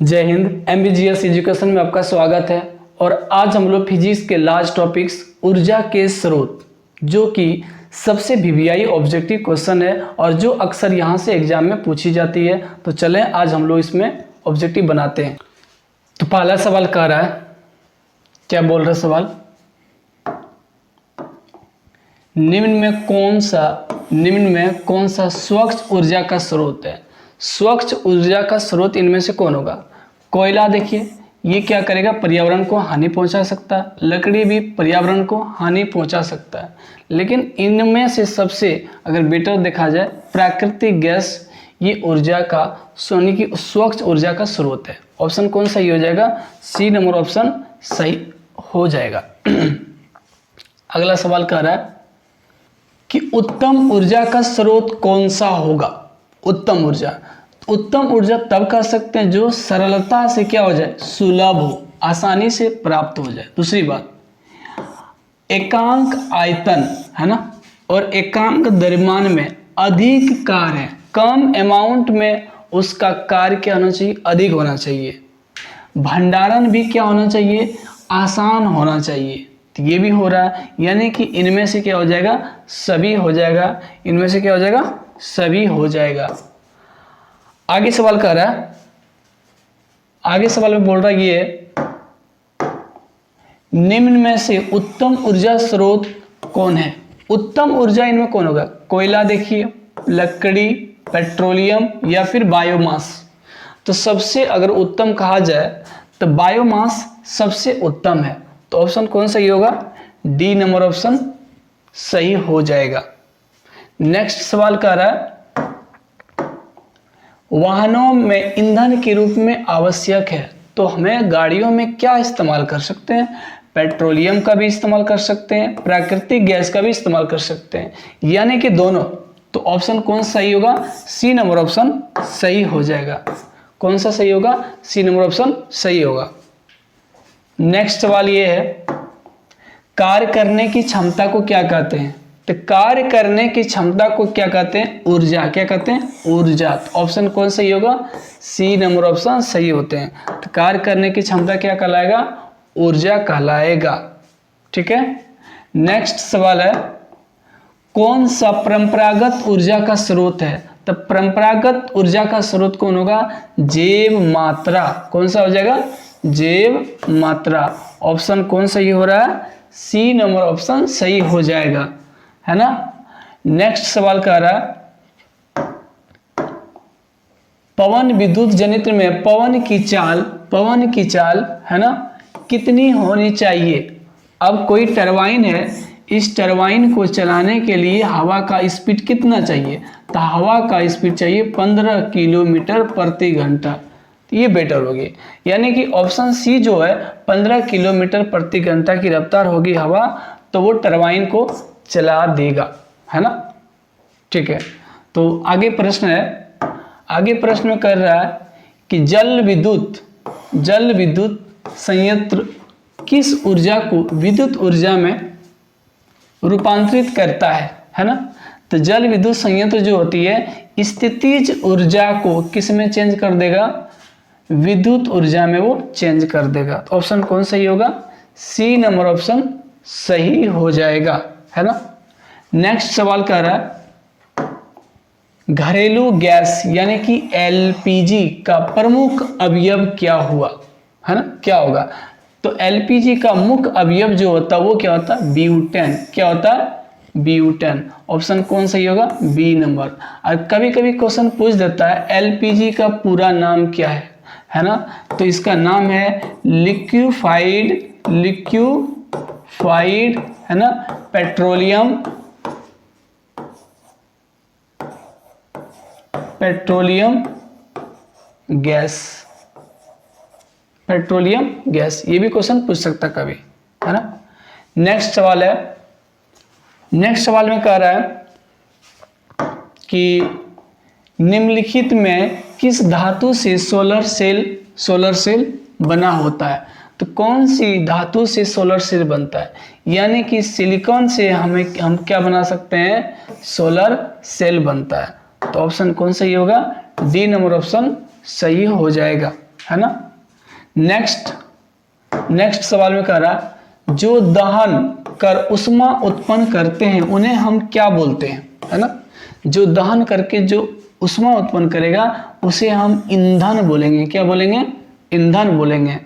जय Hind. MBGS education में आपका स्वागत है। और आज हम लोग फिजिक्स के लास्ट टॉपिक्स ऊर्जा के स्रोत, जो कि सबसे वीवीआई ऑब्जेक्टिव क्वेश्चन है और जो अक्सर यहाँ से एग्जाम में पूछी जाती है। तो चलें आज हम लोग इसमें ऑब्जेक्टिव बनाते हैं। तो पहला सवाल कह रहा है, क्या बोल रहा है सवाल, निम्न में कौन सा स्वच्छ ऊर्जा का स्रोत है। स्वच्छ ऊर्जा का स्रोत इनमें से कौन होगा। कोयला, देखिए ये क्या करेगा, पर्यावरण को हानि पहुंचा सकता है। लकड़ी भी पर्यावरण को हानि पहुंचा सकता है। लेकिन इनमें से सबसे अगर बेटर देखा जाए, प्राकृतिक गैस ये ऊर्जा का सोने की स्वच्छ ऊर्जा का स्रोत है। ऑप्शन कौन सही हो जाएगा, सी नंबर ऑप्शन सही हो जाएगा। अगला सवाल कह रहा है कि उत्तम ऊर्जा का स्रोत कौन सा होगा। उत्तम ऊर्जा तब कह सकते हैं जो सरलता से क्या हो जाए, सुलभ हो, आसानी से प्राप्त हो जाए। दूसरी बात, एकांक आयतन है ना, और एकांक द्रव्यमान में अधिक कार्य है, कम अमाउंट में उसका कार्य क्या होना चाहिए, अधिक होना चाहिए। भंडारण भी क्या होना चाहिए, आसान होना चाहिए। तो ये भी हो रहा है, यानी कि इनमें से क्या हो जाएगा, सभी हो जाएगा। इनमें से क्या हो जाएगा, सभी हो जाएगा। आगे सवाल कह रहा है, आगे सवाल में बोल रहा है ये, निम्न में से उत्तम ऊर्जा स्रोत कौन है। उत्तम ऊर्जा इनमें कौन होगा, कोयला देखिए, लकड़ी, पेट्रोलियम या फिर बायोमास। तो सबसे अगर उत्तम कहा जाए तो बायोमास सबसे उत्तम है। तो ऑप्शन कौन सही होगा, डी नंबर ऑप्शन सही हो जाएगा। नेक्स्ट सवाल कह रहा है, वाहनों में ईंधन के रूप में आवश्यक है, तो हमें गाड़ियों में क्या इस्तेमाल कर सकते हैं, पेट्रोलियम का भी इस्तेमाल कर सकते हैं, प्राकृतिक गैस का भी इस्तेमाल कर सकते हैं, यानी कि दोनों। तो ऑप्शन कौन सही होगा, सी नंबर ऑप्शन सही हो जाएगा। कौन सा सही होगा, सी नंबर ऑप्शन सही होगा। नेक्स्ट सवाल ये है, कार्य करने की क्षमता को क्या कहते हैं। तो कार्य करने की क्षमता को क्या कहते हैं, ऊर्जा। क्या कहते हैं, ऊर्जा। तो ऑप्शन कौन सही होगा, सी नंबर ऑप्शन सही होते हैं। तो कार्य करने की क्षमता क्या कहलाएगा, ऊर्जा कहलाएगा। ठीक है। नेक्स्ट सवाल है, कौन सा परंपरागत ऊर्जा का स्रोत है। तो परंपरागत ऊर्जा का स्रोत कौन होगा, जैव मात्रा। कौन सा हो जाएगा, जैव मात्रा। ऑप्शन कौन सही हो रहा है, सी नंबर ऑप्शन सही हो जाएगा, है ना। नेक्स्ट सवाल कह रहा है, पवन विद्युत जनित्र में पवन की चाल है ना कितनी होनी चाहिए। अब कोई टरबाइन है, इस टरबाइन को चलाने के लिए हवा का स्पीड कितना चाहिए। तो हवा का स्पीड चाहिए 15 किलोमीटर प्रति घंटा। तो ये बेटर होगी, यानी कि ऑप्शन सी जो है 15 किलोमीटर प्रति घंटा की रफ्तार होगी हवा, तो वो टरबाइन को चला देगा, है ना। ठीक है। तो आगे प्रश्न है, आगे प्रश्न में कर रहा है कि जल विद्युत संयंत्र किस ऊर्जा को विद्युत ऊर्जा में रूपांतरित करता है ना। तो जल विद्युत संयंत्र जो होती है स्थितिज ऊर्जा को किस में चेंज कर देगा, विद्युत ऊर्जा में वो चेंज कर देगा। तो ऑप्शन कौन सही होगा, सी नंबर ऑप्शन सही हो जाएगा, है ना। नेक्स्ट सवाल कह रहा है, घरेलू गैस यानी कि एलपीजी का प्रमुख अवयव क्या हुआ, है ना, क्या होगा। तो एलपीजी का मुख्य अवयव जो होता है वो क्या होता है, ब्यूटेन। क्या होता है, ब्यूटेन। ऑप्शन कौन सही होगा, बी नंबर। और कभी कभी क्वेश्चन पूछ देता है एलपीजी का पूरा नाम क्या है ना। तो इसका नाम है लिक्विफाइड है ना पेट्रोलियम गैस। ये भी क्वेश्चन पूछ सकता कभी, है ना। नेक्स्ट सवाल है, नेक्स्ट सवाल में कह रहा है कि निम्नलिखित में किस धातु से सोलर सेल बना होता है। तो कौन सी धातु से सोलर सेल बनता है, यानी कि सिलिकॉन से हम क्या बना सकते हैं, सोलर सेल बनता है। तो ऑप्शन कौन सही होगा, डी नंबर ऑप्शन सही हो जाएगा, है ना। नेक्स्ट सवाल में कह रहा जो दहन कर उष्मा उत्पन्न करते हैं उन्हें हम क्या बोलते हैं, है ना। जो दहन करके जो उष्मा उत्पन्न करेगा उसे हम ईंधन बोलेंगे। क्या बोलेंगे? ईंधन बोलेंगे।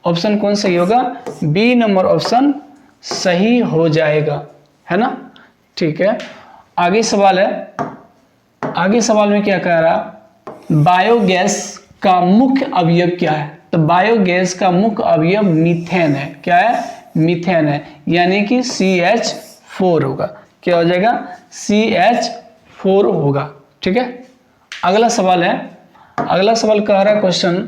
ऑप्शन कौन सही होगा? बी नंबर ऑप्शन सही हो जाएगा, है ना। ठीक है, आगे सवाल है। आगे सवाल में क्या कह रहा, बायोगैस का मुख्य अवयव क्या है? तो बायोगैस का मुख्य अवयव मीथेन है। क्या है? मीथेन है, यानी कि CH4 होगा। क्या हो जाएगा? CH4 होगा। ठीक है, अगला सवाल है। अगला सवाल कह रहा क्वेश्चन,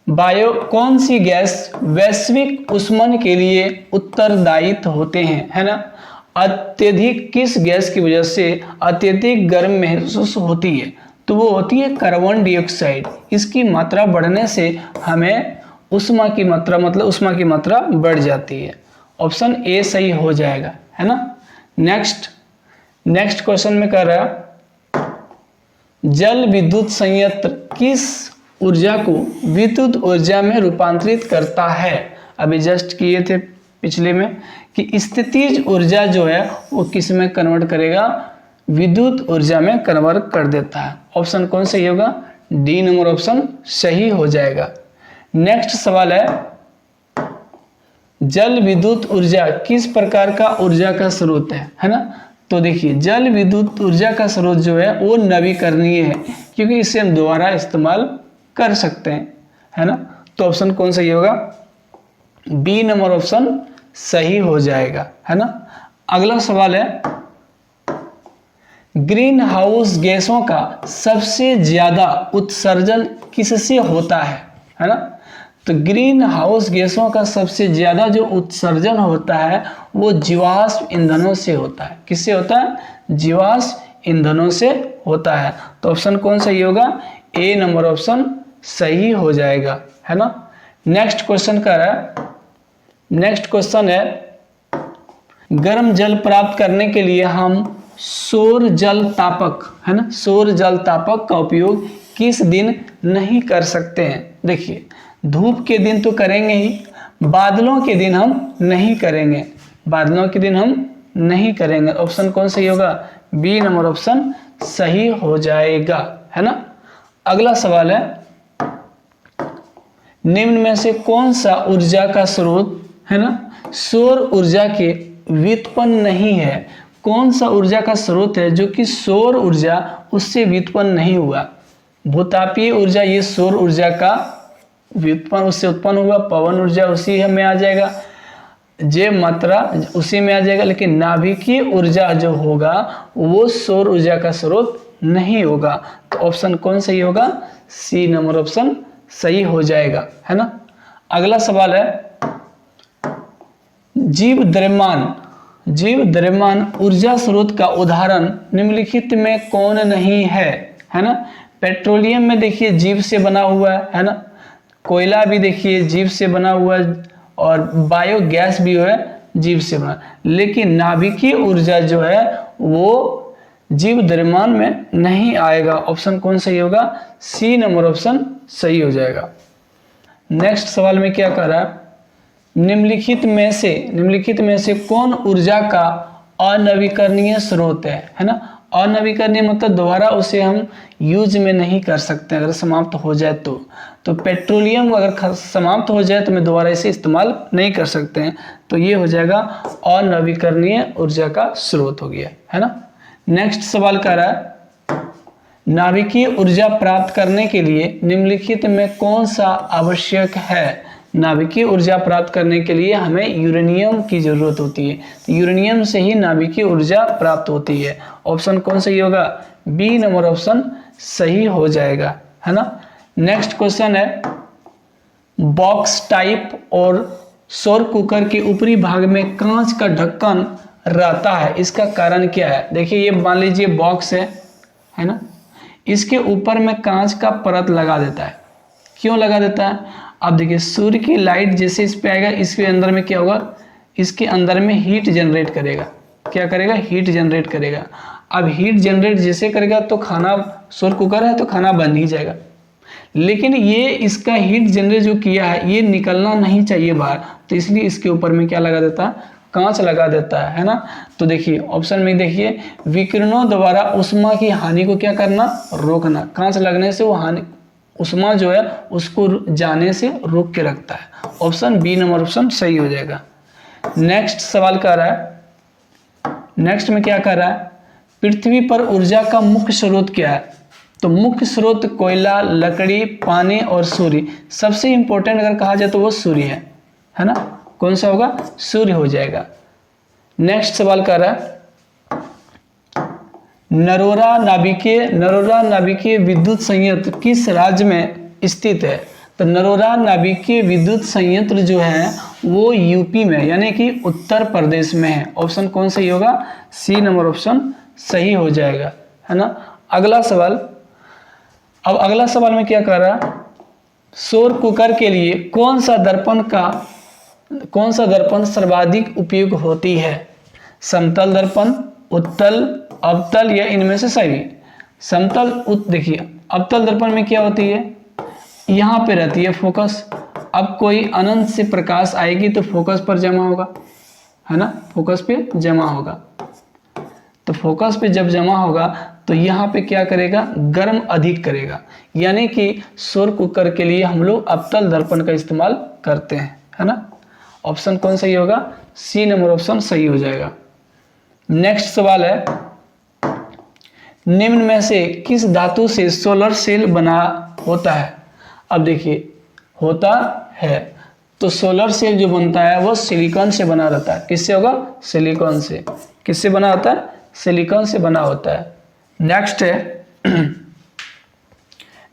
कौन सी गैस वैश्विक ऊष्मन के लिए उत्तरदायित्व होते हैं, है ना। अत्यधिक किस गैस की वजह से अत्यधिक गर्म महसूस होती है? तो वो होती है कार्बन डाइऑक्साइड। इसकी मात्रा बढ़ने से हमें उष्मा की मात्रा बढ़ जाती है। ऑप्शन ए सही हो जाएगा, है ना। नेक्स्ट क्वेश्चन में कह रहा जल विद्युत संयंत्र किस ऊर्जा को विद्युत ऊर्जा में रूपांतरित करता है? अभी जस्ट किए थे पिछले में कि स्थितिज ऊर्जा जो है वो किस में कन्वर्ट करेगा? विद्युत ऊर्जा में कन्वर्ट कर देता है। ऑप्शन कौन सही होगा? डी नंबर ऑप्शन सही हो जाएगा। नेक्स्ट सवाल है, जल विद्युत ऊर्जा किस प्रकार का ऊर्जा का स्रोत है ना। तो देखिए, जल विद्युत ऊर्जा का स्रोत जो है वो नवीकरणीय है, क्योंकि इसे हम दोबारा इस्तेमाल कर सकते हैं, है ना। तो ऑप्शन कौन सही होगा? बी नंबर ऑप्शन सही हो जाएगा, है ना। अगला सवाल है, ग्रीन हाउस गैसों का सबसे ज्यादा उत्सर्जन किससे होता है ना। तो ग्रीन हाउस गैसों का सबसे ज्यादा जो उत्सर्जन होता है वो जीवाश्म ईंधनों से होता है। किससे होता है? जीवाश्म ईंधनों से होता है। तो ऑप्शन कौन सही होगा? ए नंबर ऑप्शन सही हो जाएगा, है ना। नेक्स्ट क्वेश्चन है, गर्म जल प्राप्त करने के लिए हम सौर जल तापक, है ना, सौर जल तापक का उपयोग किस दिन नहीं कर सकते हैं? देखिए, धूप के दिन तो करेंगे ही, बादलों के दिन हम नहीं करेंगे। बादलों के दिन हम नहीं करेंगे। ऑप्शन कौन सही होगा? बी नंबर ऑप्शन सही हो जाएगा, है ना। अगला सवाल है, निम्न में से कौन सा ऊर्जा का स्रोत, है ना, सौर ऊर्जा के व्युत्पन्न नहीं है? कौन सा ऊर्जा का स्रोत है जो कि सौर ऊर्जा उससे व्युत्पन्न नहीं हुआ? भूतापीय ऊर्जा ये सौर ऊर्जा का व्युत्पन्न उससे उत्पन्न हुआ, पवन ऊर्जा उसी में आ जाएगा, जे मात्रा उसी में आ जाएगा, लेकिन नाभिकीय ऊर्जा जो होगा वो सौर ऊर्जा का स्रोत नहीं होगा। तो ऑप्शन कौन सही होगा? सी नंबर ऑप्शन सही हो जाएगा, है ना। अगला सवाल है, जीव द्रव्यमान ऊर्जा स्रोत का उदाहरण निम्नलिखित में कौन नहीं है ना। पेट्रोलियम में देखिए जीव से बना हुआ है ना। कोयला भी देखिए जीव से बना हुआ है, और बायोगैस भी है जीव से बना, लेकिन नाभिकीय ऊर्जा जो है वो जीव द्रव्यमान में नहीं आएगा। ऑप्शन कौन सही होगा? सी नंबर ऑप्शन सही हो जाएगा। नेक्स्ट सवाल में क्या कह रहा है, निम्नलिखित में से कौन ऊर्जा का अनवीकरणीय स्रोत है ना। अनवीकरणीय मतलब दोबारा उसे हम यूज में नहीं कर सकते अगर समाप्त हो जाए तो पेट्रोलियम अगर समाप्त हो जाए तो मैं दोबारा इसे इस्तेमाल नहीं कर सकते हैं। तो ये हो जाएगा अनवीकरणीय ऊर्जा का स्रोत हो गया, है ना। नेक्स्ट सवाल कह रहा है, नाभिकीय ऊर्जा प्राप्त करने के लिए निम्नलिखित में कौन सा आवश्यक है? नाभिकीय ऊर्जा प्राप्त करने के लिए हमें यूरेनियम की जरूरत होती है। तो यूरेनियम से ही नाभिकीय ऊर्जा प्राप्त होती है। ऑप्शन कौन सही होगा? बी नंबर ऑप्शन सही हो जाएगा, है ना। नेक्स्ट क्वेश्चन है, बॉक्स टाइप और सौर कुकर के ऊपरी भाग में कांच का ढक्कन रहता है, इसका कारण क्या है? देखिए, ये मान लीजिए बॉक्स है ना, इसके ऊपर में कांच का परत लगा देता है। क्यों लगा देता है? अब देखिए, सूर्य की लाइट जैसे इस पे आएगा, इसके अंदर में क्या होगा? इसके अंदर में हीट जनरेट करेगा। क्या करेगा? हीट जनरेट करेगा। अब हीट जनरेट जैसे करेगा तो खाना, सौर कुकर है तो खाना बन ही जाएगा। लेकिन ये इसका हीट जनरेट जो किया है ये निकलना नहीं चाहिए बाहर, तो इसलिए इसके ऊपर में क्या लगा देता है, कांच लगा देता है ना। तो देखिए ऑप्शन में देखिए, विकिरणों द्वारा उष्मा की हानि को क्या करना, रोकना। कांच लगने से वो हानि, उष्मा जो है उसको जाने से रोक के रखता है। ऑप्शन बी नंबर ऑप्शन सही हो जाएगा। नेक्स्ट सवाल कर रहा है, नेक्स्ट में क्या कर रहा है, पृथ्वी पर ऊर्जा का मुख्य स्रोत क्या है। तो मुख्य स्रोत कोयला, लकड़ी, पानी और सूर्य। सबसे इंपॉर्टेंट अगर कहा जाए तो वो सूर्य है ना। कौन सा होगा, सूर्य हो जाएगा। नेक्स्ट सवाल कर रहा है, नरोरा नाभिकीय विद्युत संयंत्र किस राज्य में स्थित है। तो नरोरा नाभिकीय विद्युत संयंत्र जो है वो यूपी में यानी कि उत्तर प्रदेश में है। ऑप्शन कौन सही होगा, सी नंबर ऑप्शन सही हो जाएगा, है ना। अगला सवाल, अब अगला सवाल में क्या कर रहा है, सौर कुकर के लिए कौन सा दर्पण सर्वाधिक उपयोग होती है। समतल दर्पण, उत्तल, अवतल या इनमें से सभी। समतल, देखिए अवतल दर्पण में क्या होती है, यहाँ पे रहती है फोकस। अब कोई अनंत से प्रकाश आएगी तो फोकस पर जमा होगा, है ना, फोकस पे जमा होगा। तो फोकस पे जब जमा होगा तो यहाँ पे क्या करेगा, गर्म अधिक करेगा। यानी कि सौर कुकर के लिए हम लोग अवतल दर्पण का इस्तेमाल करते हैं, है ना। ऑप्शन कौन सही होगा, सी नंबर ऑप्शन सही हो जाएगा। नेक्स्ट सवाल है, निम्न में से किस धातु से सोलर सेल बना होता है। अब देखिए होता है, तो सोलर सेल जो बनता है वो सिलिकॉन से बना रहता है। किससे होगा, सिलिकॉन से। किससे बना होता है, सिलिकॉन से बना होता है। नेक्स्ट है,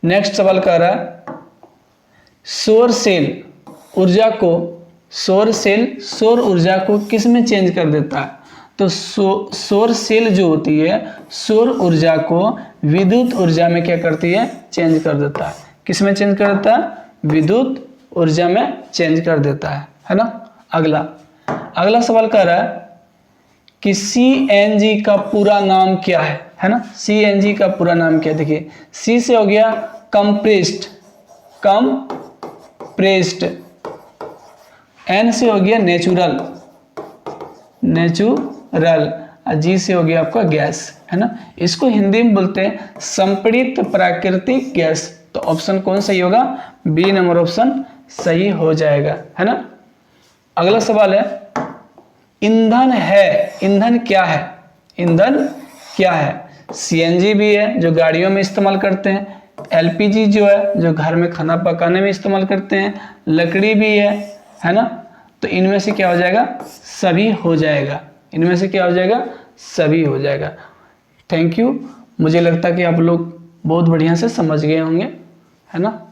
नेक्स्ट सवाल कह रहा है, सौर ऊर्जा को किस में चेंज कर देता है। तो सौर सेल जो होती है सौर ऊर्जा को विद्युत ऊर्जा में क्या करती है, चेंज कर देता है। किस में चेंज कर देता है, विद्युत ऊर्जा में चेंज कर देता है ना। अगला सवाल कह रहा है कि सीएनजी का पूरा नाम क्या है ना। सीएनजी का पूरा नाम क्या है, देखिए सी से हो गया कंप्रेस्ड, एन से हो गया नेचुरल, जी से हो गया आपका गैस, है ना। इसको हिंदी में बोलते हैं संपीड़ित प्राकृतिक गैस। तो ऑप्शन कौन सही होगा, बी नंबर ऑप्शन सही हो जाएगा, है ना। अगला सवाल है, ईंधन क्या है। सीएनजी भी है जो गाड़ियों में इस्तेमाल करते हैं, एलपीजी जो है जो घर में खाना पकाने में इस्तेमाल करते हैं, लकड़ी भी है ना। तो इनमें से क्या हो जाएगा, सभी हो जाएगा। इनमें से क्या हो जाएगा, सभी हो जाएगा। Thank you. मुझे लगता है कि आप लोग बहुत बढ़िया से समझ गए होंगे, है ना।